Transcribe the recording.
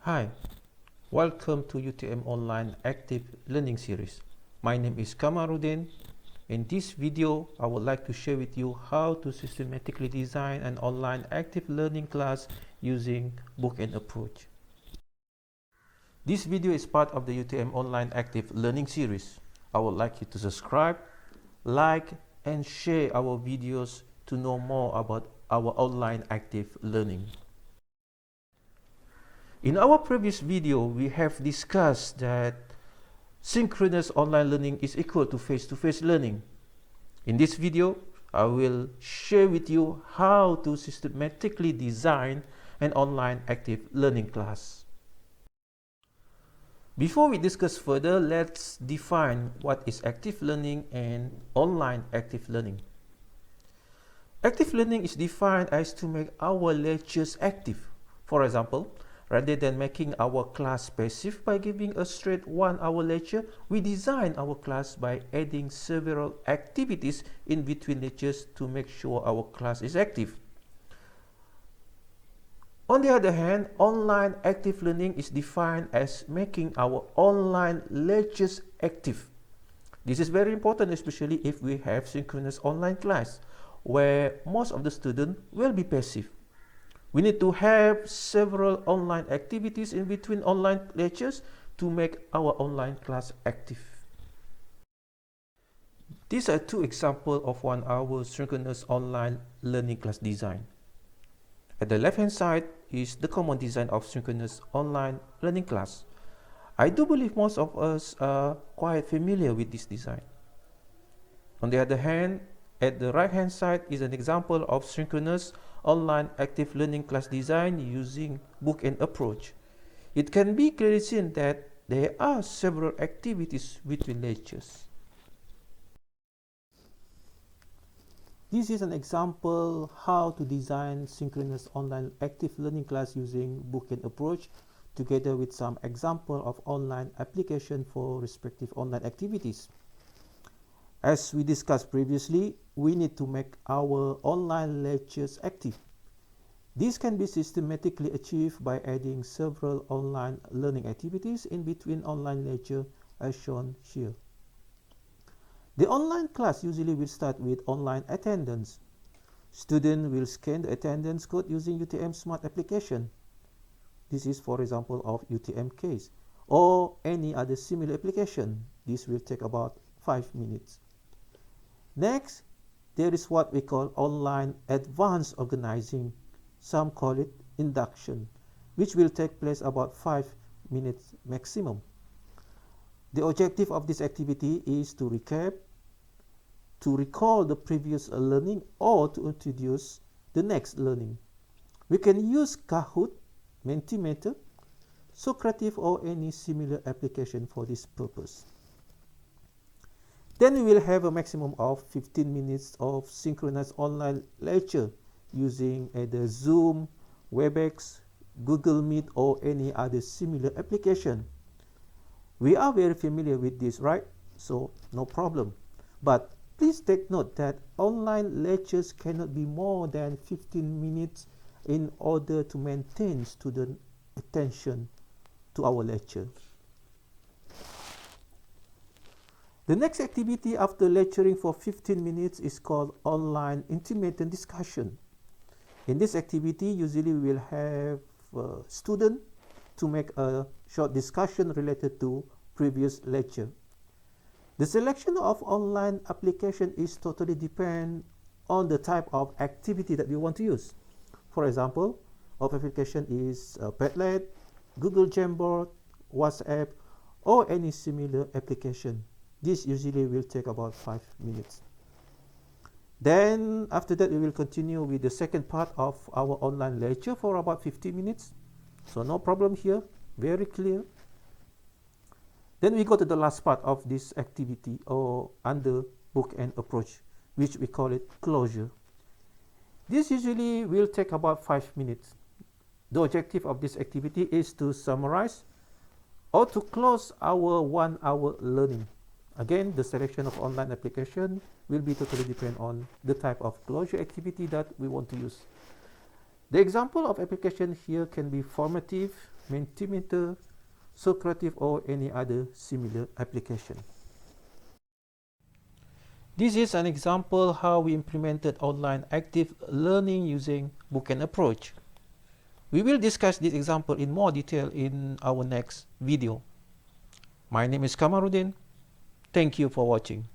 Hi, welcome to UTM Online Active Learning Series. My name is Kamarudin. In this video, I would like to share with you how to systematically design an online active learning class using Bookend Approach. This video is part of the UTM Online Active Learning Series. I would like you to subscribe, like, and share our videos to know more about our online active learning. In our previous video, we have discussed that synchronous online learning is equal to face-to-face learning. In this video, I will share with you how to systematically design an online active learning class. Before we discuss further, let's define what is active learning and online active learning. Active learning is defined as to make our lectures active. For example, rather than making our class passive by giving a straight 1-hour lecture, we design our class by adding several activities in between lectures to make sure our class is active. On the other hand, online active learning is defined as making our online lectures active. This is very important, especially if we have synchronous online class, where most of the students will be passive. We need to have several online activities in between online lectures to make our online class active. These are two examples of 1-hour synchronous online learning class design. At the left-hand side is the common design of synchronous online learning class. I do believe most of us are quite familiar with this design. On the other hand, at the right-hand side is an example of synchronous online active learning class design using Bookend Approach. It can be clearly seen that there are several activities between lectures. This is an example how to design synchronous online active learning class using Bookend Approach, together with some example of online application for respective online activities. As we discussed previously, we need to make our online lectures active. This can be systematically achieved by adding several online learning activities in between online lecture as shown here. The online class usually will start with online attendance. Students will scan the attendance code using UTM Smart application. This is for example of UTM case or any other similar application. This will take about 5 minutes. Next, there is what we call online advanced organizing. Some call it induction, which will take place about 5 minutes maximum. The objective of this activity is to recap, to recall the previous learning, or to introduce the next learning. We can use Kahoot, Mentimeter, Socrative, or any similar application for this purpose. Then we will have a maximum of 15 minutes of synchronous online lecture using either Zoom, WebEx, Google Meet, or any other similar application. We are very familiar with this, right? So no problem. But please take note that online lectures cannot be more than 15 minutes in order to maintain student attention to our lecture. The next activity after lecturing for 15 minutes is called online intermittent discussion. In this activity, usually we will have a student to make a short discussion related to previous lecture. The selection of online application is totally depend on the type of activity that we want to use. For example, our application is Padlet, Google Jamboard, WhatsApp, or any similar application. This usually will take about 5 minutes. Then after that, we will continue with the second part of our online lecture for about 50 minutes. So no problem here, very clear. Then we go to the last part of this activity or under Bookend Approach, which we call it closure. This usually will take about 5 minutes. The objective of this activity is to summarize or to close our 1-hour learning. Again, the selection of online application will be totally depend on the type of closure activity that we want to use. The example of application here can be formative, Mentimeter, Socrative, or any other similar application. This is an example how we implemented online active learning using Bookend Approach. We will discuss this example in more detail in our next video. My name is Kamaruddin. Thank you for watching.